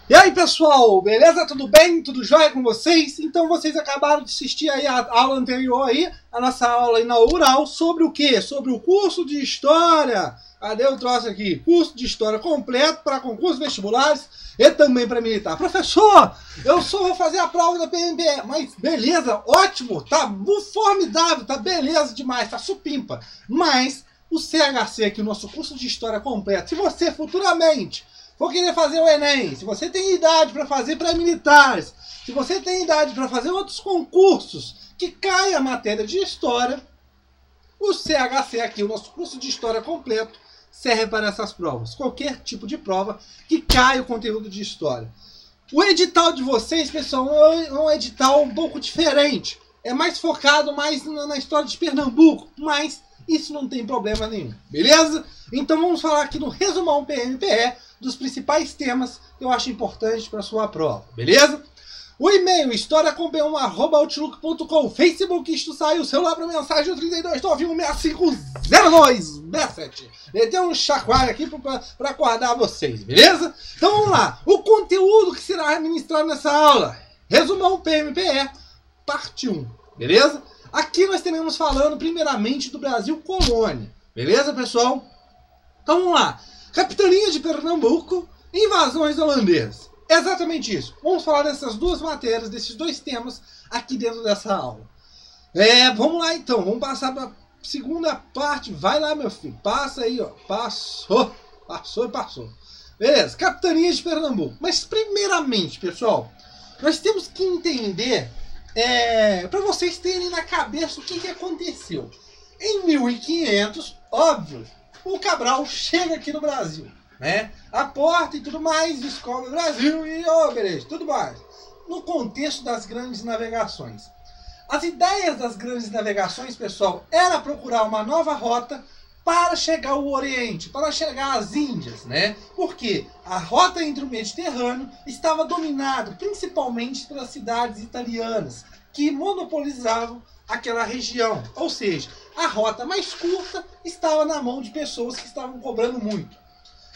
E aí pessoal, beleza? Tudo bem? Tudo jóia com vocês? Então vocês acabaram de assistir aí a aula anterior aí, a nossa aula inaugural, sobre o quê? Sobre o curso de História. Cadê o troço aqui? Curso de História completo para concursos vestibulares e também para militar. Professor, eu só vou fazer a prova da PMBE, mas beleza, ótimo, tá formidável, tá beleza demais, tá supimpa. Mas o CHC aqui, o nosso curso de História completo, se você futuramente for querer fazer o Enem, se você tem idade para fazer pré-militares, se você tem idade para fazer outros concursos que caia a matéria de História, o CHC aqui, o nosso curso de História completo, serve para essas provas. Qualquer tipo de prova que caia o conteúdo de História. O edital de vocês, pessoal, é um edital um pouco diferente. É mais focado mais na história de Pernambuco, mas isso não tem problema nenhum, beleza? Então vamos falar aqui no resumão PMPE dos principais temas que eu acho importante para a sua prova, beleza? O e-mail historiacom1@outlook.com, Facebook, isto sai o celular para mensagem 3291650267. Tem um chacoalho aqui para acordar vocês, beleza? Então vamos lá, o conteúdo que será ministrado nessa aula, resumão PMPE, parte 1, beleza? Aqui nós teremos falando primeiramente do Brasil colônia, beleza pessoal? Então vamos lá, Capitania de Pernambuco, invasões holandesas. Exatamente isso. Vamos falar dessas duas matérias, desses dois temas aqui dentro dessa aula. Vamos lá então, vamos passar para a segunda parte. Vai lá, meu filho, passa aí, ó. Passou. Beleza, Capitania de Pernambuco. Mas primeiramente, pessoal, nós temos que entender, para vocês terem na cabeça o que aconteceu. Em 1500, óbvio, o Cabral chega aqui no Brasil, né? Aporta e tudo mais, descobre o Brasil e, beleza, tudo mais. No contexto das grandes navegações. As ideias das grandes navegações, pessoal, era procurar uma nova rota para chegar ao Oriente, para chegar às Índias, né? Porque a rota entre o Mediterrâneo estava dominada principalmente pelas cidades italianas, que monopolizavam aquela região. Ou seja, a rota mais curta estava na mão de pessoas que estavam cobrando muito.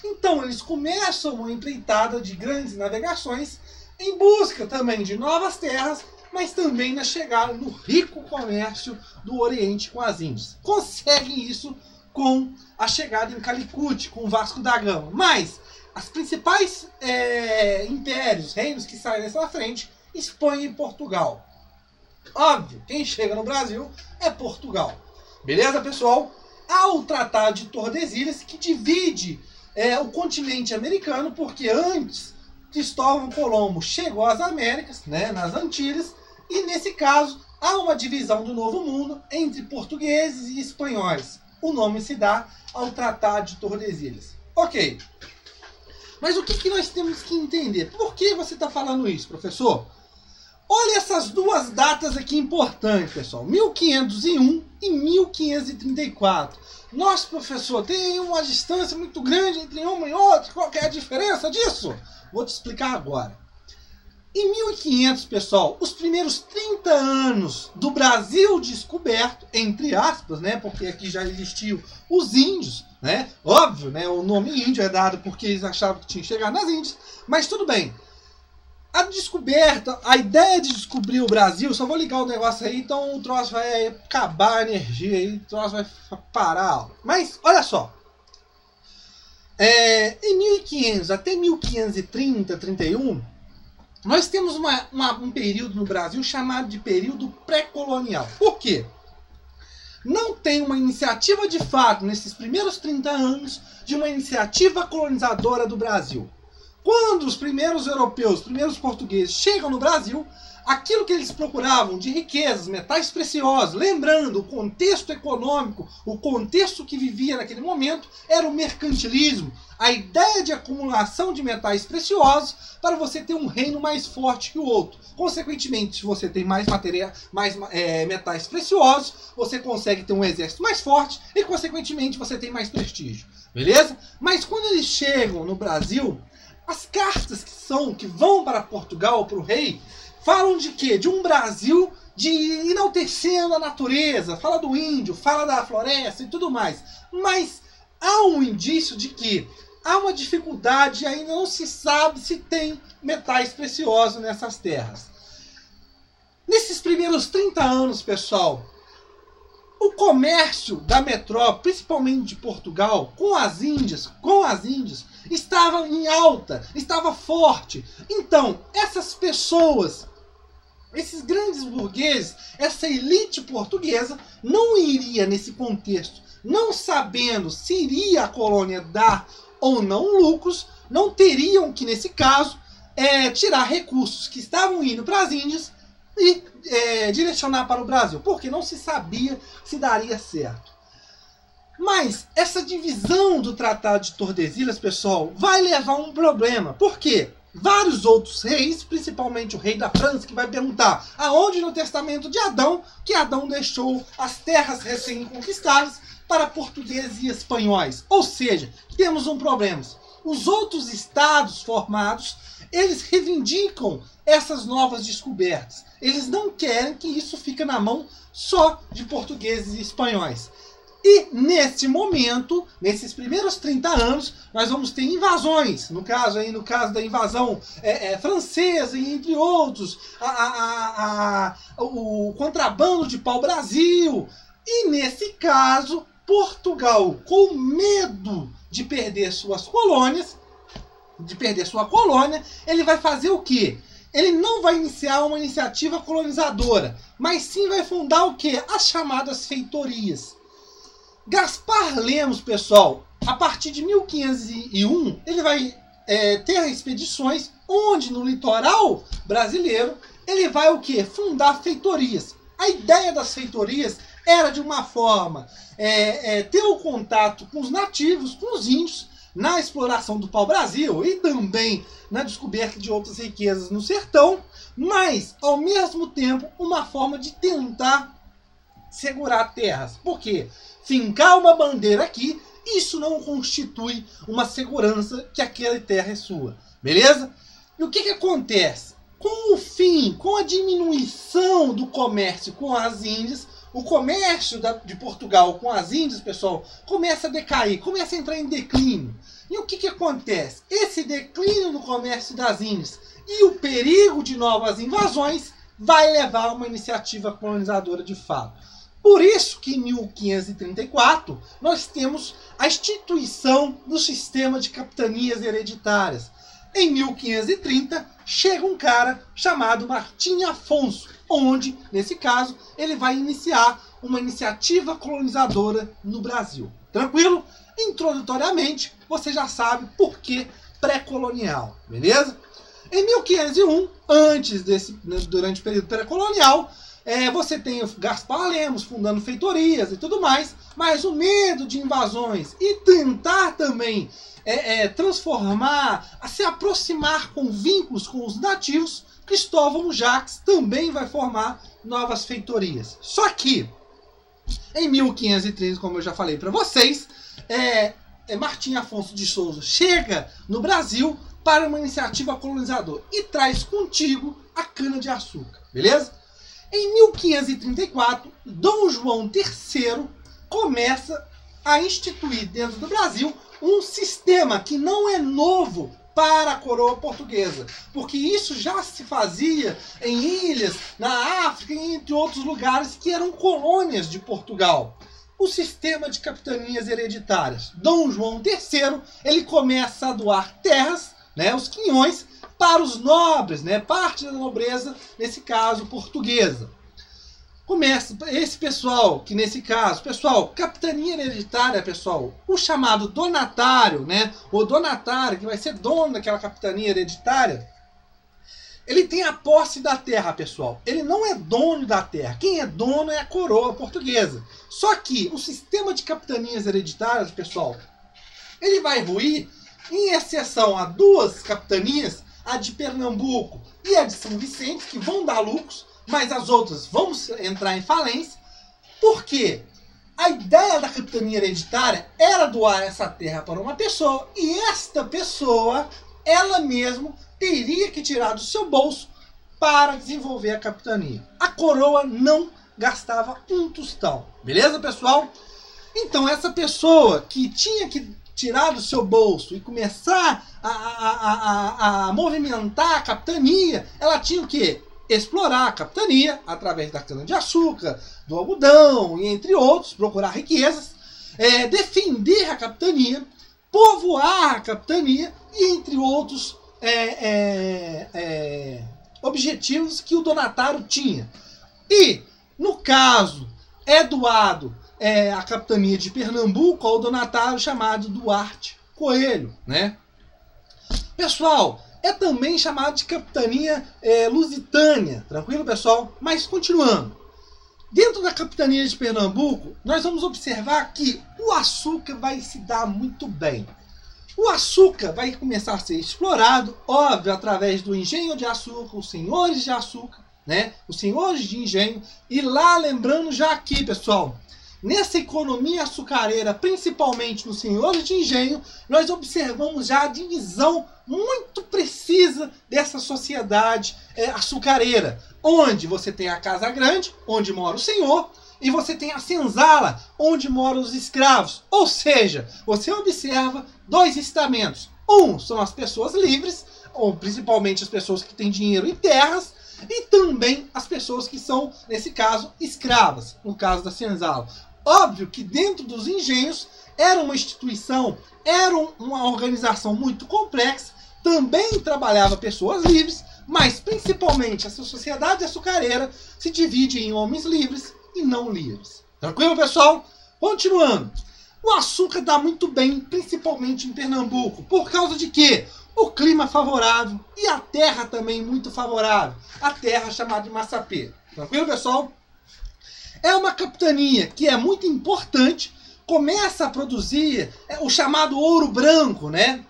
Então eles começam uma empreitada de grandes navegações em busca também de novas terras, mas também na chegada no rico comércio do Oriente com as Índias. Conseguem isso com a chegada em Calicut, com Vasco da Gama. Mas as principais impérios, reinos que saem nessa frente, Espanha e Portugal. Óbvio, quem chega no Brasil é Portugal. Beleza, pessoal? Há o Tratado de Tordesilhas, que divide o continente americano, porque antes Cristóvão Colombo chegou às Américas, né, nas Antilhas, e nesse caso há uma divisão do Novo Mundo entre portugueses e espanhóis. O nome se dá ao Tratado de Tordesilhas. Ok. Mas o que nós temos que entender? Por que você está falando isso, professor? Olha essas duas datas aqui importantes, pessoal. 1501 e 1534. Nossa, professor, tem uma distância muito grande entre uma e outra. Qual que é a diferença disso? Vou te explicar agora. Em 1500, pessoal, os primeiros 30 anos do Brasil descoberto, entre aspas, né? Porque aqui já existiam os índios, né? Óbvio, né? O nome índio é dado porque eles achavam que tinham chegado nas Índias. Mas tudo bem. A descoberta, a ideia de descobrir o Brasil, só vou ligar o negócio aí, então o troço vai acabar a energia aí, o troço vai parar a aula. Mas, olha só, em 1500 até 1530, 31, nós temos um período no Brasil chamado de período pré-colonial. Por quê? Não tem uma iniciativa de fato, nesses primeiros 30 anos, de uma iniciativa colonizadora do Brasil. Quando os primeiros europeus, os primeiros portugueses chegam no Brasil, aquilo que eles procuravam de riquezas, metais preciosos, lembrando o contexto econômico, o contexto que vivia naquele momento, era o mercantilismo, a ideia de acumulação de metais preciosos para você ter um reino mais forte que o outro. Consequentemente, se você tem mais metais preciosos, você consegue ter um exército mais forte e, consequentemente, você tem mais prestígio. Beleza? Mas quando eles chegam no Brasil, as cartas que vão para Portugal, para o rei, falam de quê? De um Brasil de enaltecendo a natureza, fala do índio, fala da floresta e tudo mais. Mas há um indício de que há uma dificuldade e ainda não se sabe se tem metais preciosos nessas terras. Nesses primeiros 30 anos, pessoal, o comércio da metrópole, principalmente de Portugal, com as Índias, estava em alta, estava forte. Então, essas pessoas, esses grandes burgueses, essa elite portuguesa, não iria nesse contexto, não sabendo se iria a colônia dar ou não lucros, não teriam que, nesse caso, tirar recursos que estavam indo para as Índias e direcionar para o Brasil, porque não se sabia se daria certo. Mas essa divisão do Tratado de Tordesilhas, pessoal, vai levar a um problema. Por quê? Vários outros reis, principalmente o rei da França, que vai perguntar aonde no testamento de Adão, que Adão deixou as terras recém-conquistadas para portugueses e espanhóis. Ou seja, temos um problema. Os outros estados formados, eles reivindicam essas novas descobertas. Eles não querem que isso fique na mão só de portugueses e espanhóis. E nesse momento, nesses primeiros 30 anos, nós vamos ter invasões. No caso da invasão francesa e entre outros, o contrabando de pau-brasil. E nesse caso, Portugal, com medo de perder suas colônias, sua colônia, ele vai fazer o quê? Ele não vai iniciar uma iniciativa colonizadora, mas sim vai fundar o quê? As chamadas feitorias. Gaspar Lemos, pessoal, a partir de 1501, ele vai ter expedições onde no litoral brasileiro ele vai o quê? Fundar feitorias. A ideia das feitorias era de uma forma ter o contato com os nativos, com os índios, na exploração do pau-brasil e também na descoberta de outras riquezas no sertão, mas, ao mesmo tempo, uma forma de tentar segurar terras. Por quê? Fincar uma bandeira aqui, isso não constitui uma segurança que aquela terra é sua. Beleza? E o que acontece? Com o fim, com a diminuição do comércio com as Índias, o comércio de Portugal com as Índias, pessoal, começa a decair, começa a entrar em declínio. E o que acontece? Esse declínio do comércio das Índias e o perigo de novas invasões vai levar a uma iniciativa colonizadora de fato. Por isso que em 1534 nós temos a instituição do sistema de capitanias hereditárias. Em 1530 chega um cara chamado Martim Afonso, onde, nesse caso, ele vai iniciar uma iniciativa colonizadora no Brasil. Tranquilo? Introdutoriamente, você já sabe por que pré-colonial, beleza? Em 1501, durante o período pré-colonial, você tem o Gaspar Lemos fundando feitorias e tudo mais, mas o medo de invasões e tentar também transformar, se aproximar com vínculos com os nativos, Cristóvão Jacques também vai formar novas feitorias. Só que, em 1530, como eu já falei para vocês, Martim Afonso de Souza chega no Brasil para uma iniciativa colonizadora e traz contigo a cana-de-açúcar, beleza? Em 1534, Dom João III começa a instituir dentro do Brasil um sistema que não é novo para a coroa portuguesa, porque isso já se fazia em ilhas, na África e entre outros lugares que eram colônias de Portugal. O sistema de capitanias hereditárias. Dom João III, ele começa a doar terras, os quinhões, para os nobres, parte da nobreza, nesse caso, portuguesa. Começa esse pessoal, que nesse caso, pessoal, capitania hereditária, pessoal, o chamado donatário, o donatário, que vai ser dono daquela capitania hereditária, ele tem a posse da terra, pessoal. Ele não é dono da terra. Quem é dono é a coroa portuguesa. Só que o sistema de capitanias hereditárias, pessoal, ele vai ruir, em exceção a duas capitanias, a de Pernambuco e a de São Vicente, que vão dar lucros, mas as outras vão entrar em falência. Por quê? A ideia da capitania hereditária era doar essa terra para uma pessoa, e esta pessoa, ela mesma, teria que tirar do seu bolso para desenvolver a capitania. A coroa não gastava um tostão. Beleza, pessoal? Então, essa pessoa que tinha que tirar do seu bolso e começar a movimentar a capitania, ela tinha o quê? Explorar a capitania através da cana-de-açúcar, do algodão e entre outros, procurar riquezas, defender a capitania, povoar a capitania e entre outros objetivos que o donatário tinha. E, no caso, é doado a capitania de Pernambuco ao donatário chamado Duarte Coelho, né? Pessoal, é também chamado de capitania lusitânia, tranquilo, pessoal? Mas continuando, dentro da capitania de Pernambuco, nós vamos observar que o açúcar vai se dar muito bem. O açúcar vai começar a ser explorado, óbvio, através do engenho de açúcar, os senhores de açúcar, né? Os senhores de engenho. E lá, lembrando já aqui, pessoal, nessa economia açucareira, principalmente nos senhores de engenho, nós observamos já a divisão muito precisa dessa sociedade açucareira, onde você tem a casa grande, onde mora o senhor, e você tem a senzala, onde moram os escravos. Ou seja, você observa dois estamentos. Um são as pessoas livres, ou principalmente as pessoas que têm dinheiro e terras, e também as pessoas que são, nesse caso, escravas, no caso da senzala. Óbvio que dentro dos engenhos era uma instituição, era uma organização muito complexa, também trabalhava pessoas livres, mas principalmente essa sociedade açucareira se divide em homens livres e não livres. Tranquilo, pessoal? Continuando. O açúcar dá muito bem, principalmente em Pernambuco. Por causa de quê? O clima favorável e a terra também muito favorável. A terra chamada de Massapê. Tranquilo, pessoal? É uma capitania que é muito importante. Começa a produzir o chamado ouro branco, né?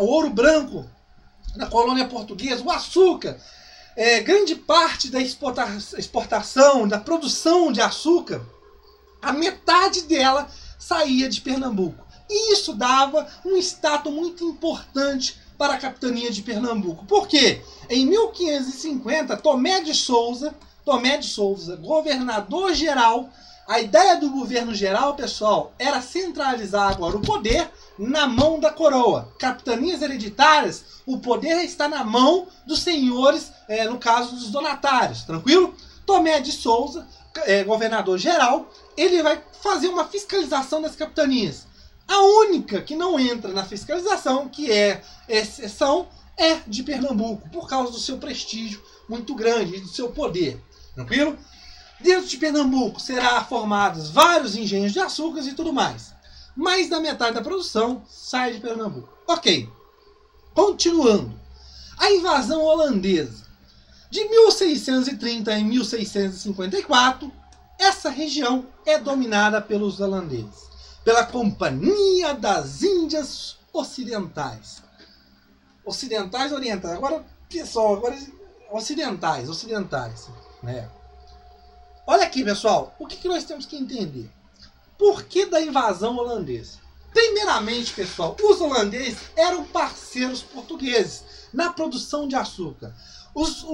O ouro branco na colônia portuguesa, o açúcar. Grande parte da exportação, da produção de açúcar, a metade dela saía de Pernambuco. E isso dava um status muito importante para a capitania de Pernambuco. Por quê? Em 1550, Tomé de Souza, governador-geral, a ideia do governo geral, pessoal, era centralizar agora o poder na mão da coroa. Capitanias hereditárias, o poder está na mão dos senhores, no caso dos donatários, tranquilo? Tomé de Souza, governador-geral, ele vai fazer uma fiscalização das capitanias. A única que não entra na fiscalização, que é exceção, é de Pernambuco, por causa do seu prestígio muito grande e do seu poder. Tranquilo? Dentro de Pernambuco será formados vários engenhos de açúcar e tudo mais. Mais da metade da produção sai de Pernambuco. Ok. Continuando. A invasão holandesa. De 1630 a 1654, essa região é dominada pelos holandeses, pela Companhia das Índias Ocidentais. Ocidentais, orientais. Agora, pessoal, ocidentais, né? Olha aqui, pessoal, o que nós temos que entender? Por que da invasão holandesa? Primeiramente, pessoal, os holandeses eram parceiros portugueses na produção de açúcar. Os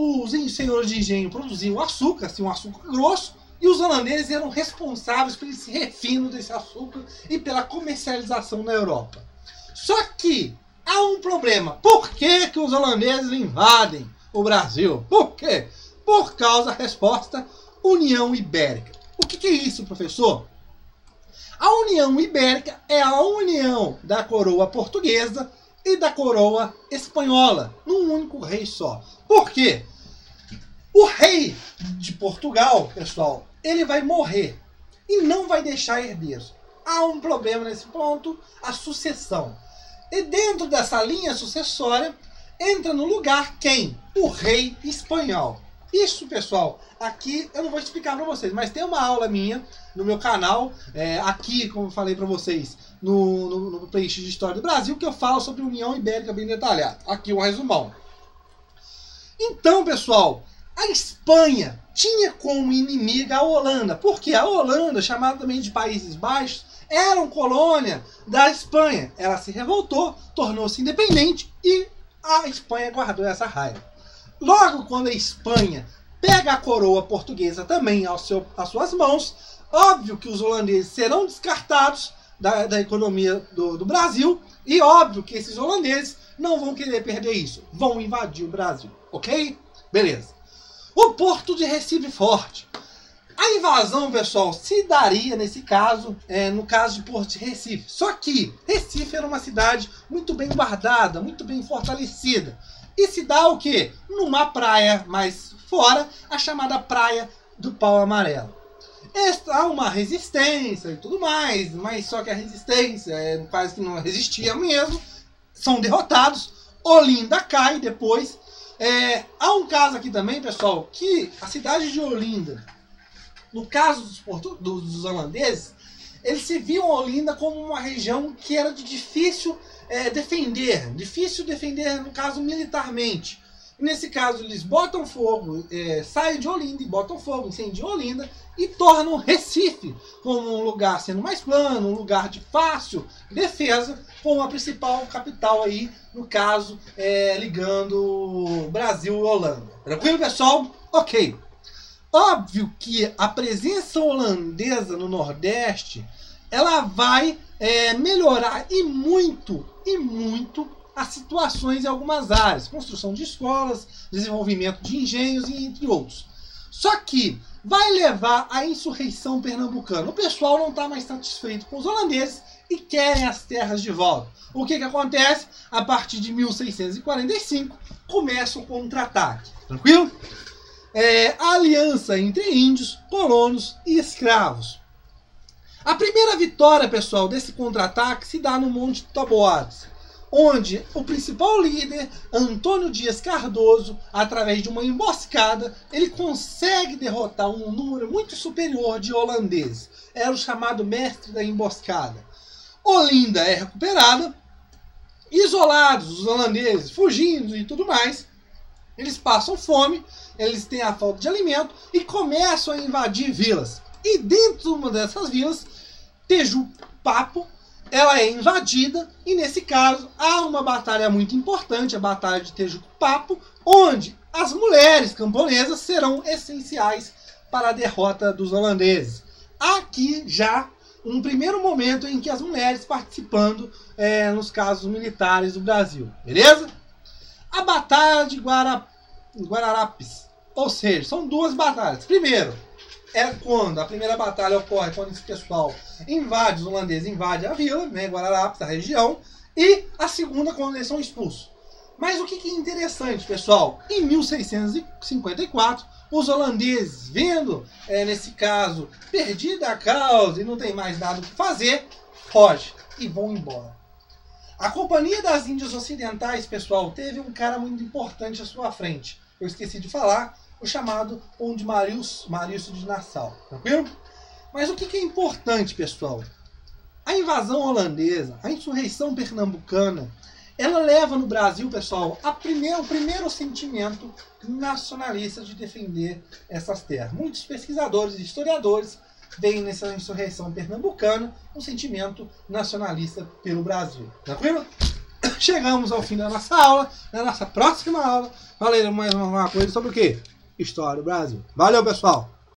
senhores de engenho produziam açúcar, assim, um açúcar grosso, e os holandeses eram responsáveis pelo refino desse açúcar e pela comercialização na Europa. Só que há um problema. Por que os holandeses invadem o Brasil? Por quê? Por causa da resposta União Ibérica. O que é isso, professor? A União Ibérica é a união da coroa portuguesa e da coroa espanhola, num único rei só. Por quê? O rei de Portugal, pessoal, ele vai morrer e não vai deixar herdeiros. Há um problema nesse ponto, a sucessão. E dentro dessa linha sucessória, entra no lugar quem? O rei espanhol. Isso, pessoal, aqui eu não vou explicar para vocês, mas tem uma aula minha no meu canal, aqui, como eu falei para vocês, no playlist de História do Brasil, que eu falo sobre a União Ibérica bem detalhado. Aqui um resumão. Então, pessoal, a Espanha tinha como inimiga a Holanda, porque a Holanda, chamada também de Países Baixos, era uma colônia da Espanha. Ela se revoltou, tornou-se independente e a Espanha guardou essa raiva. Logo, quando a Espanha pega a coroa portuguesa também às suas mãos, óbvio que os holandeses serão descartados, da economia do Brasil. E óbvio que esses holandeses não vão querer perder isso. Vão invadir o Brasil, ok? Beleza. O Porto de Recife Forte. A invasão, pessoal, se daria nesse caso, no caso de Porto de Recife. Só que Recife era uma cidade muito bem guardada, muito bem fortalecida. E se dá o quê? Numa praia mais fora, a chamada Praia do Pau Amarelo. Há uma resistência e tudo mais, mas só que a resistência quase que não resistia mesmo. São derrotados. Olinda cai depois. Há um caso aqui também, pessoal, que a cidade de Olinda, no caso dos holandeses, eles se viam Olinda como uma região que era de difícil defender, no caso militarmente. E nesse caso eles botam fogo, saem de Olinda e botam fogo, incendiam Olinda e tornam Recife como um lugar sendo mais plano, um lugar de fácil defesa, como a principal capital aí, no caso, ligando Brasil e Holanda. Tranquilo, pessoal? Ok. Óbvio que a presença holandesa no Nordeste, ela vai melhorar e muito as situações em algumas áreas. Construção de escolas, desenvolvimento de engenhos e entre outros. Só que vai levar à insurreição pernambucana. O pessoal não está mais satisfeito com os holandeses e querem as terras de volta. O que acontece? A partir de 1645 começa o contra-ataque. Tranquilo? A aliança entre índios, colonos e escravos. A primeira vitória, pessoal, desse contra-ataque se dá no Monte Taboares, onde o principal líder, Antônio Dias Cardoso, através de uma emboscada, ele consegue derrotar um número muito superior de holandeses. Era o chamado mestre da emboscada. Olinda é recuperada, isolados os holandeses, fugindo e tudo mais. Eles passam fome, eles têm a falta de alimento e começam a invadir vilas. E dentro de uma dessas vilas, Tejupapo, ela é invadida e nesse caso há uma batalha muito importante, a Batalha de Tejupapo, onde as mulheres camponesas serão essenciais para a derrota dos holandeses. Aqui já um primeiro momento em que as mulheres participando nos casos militares do Brasil. Beleza? A Batalha de Guararapes. Ou seja, são duas batalhas. Primeiro, a primeira batalha ocorre quando esse pessoal invade, os holandeses invadem a vila, Guararapes, a região. E a segunda, quando eles são expulsos. Mas o que é interessante, pessoal? Em 1654, os holandeses, vendo, nesse caso, perdida a causa e não tem mais nada o que fazer, fogem e vão embora. A Companhia das Índias Ocidentais, pessoal, teve um cara muito importante à sua frente. Eu esqueci de falar, o chamado Conde Marício de Nassau. Tranquilo? Mas o que é importante, pessoal? A invasão holandesa, a insurreição pernambucana, ela leva no Brasil, pessoal, o primeiro sentimento nacionalista de defender essas terras. Muitos pesquisadores e historiadores veem nessa insurreição pernambucana um sentimento nacionalista pelo Brasil. Tranquilo? Chegamos ao fim da nossa aula. Na nossa próxima aula, falaremos mais uma coisa sobre o quê? História do Brasil. Valeu, pessoal!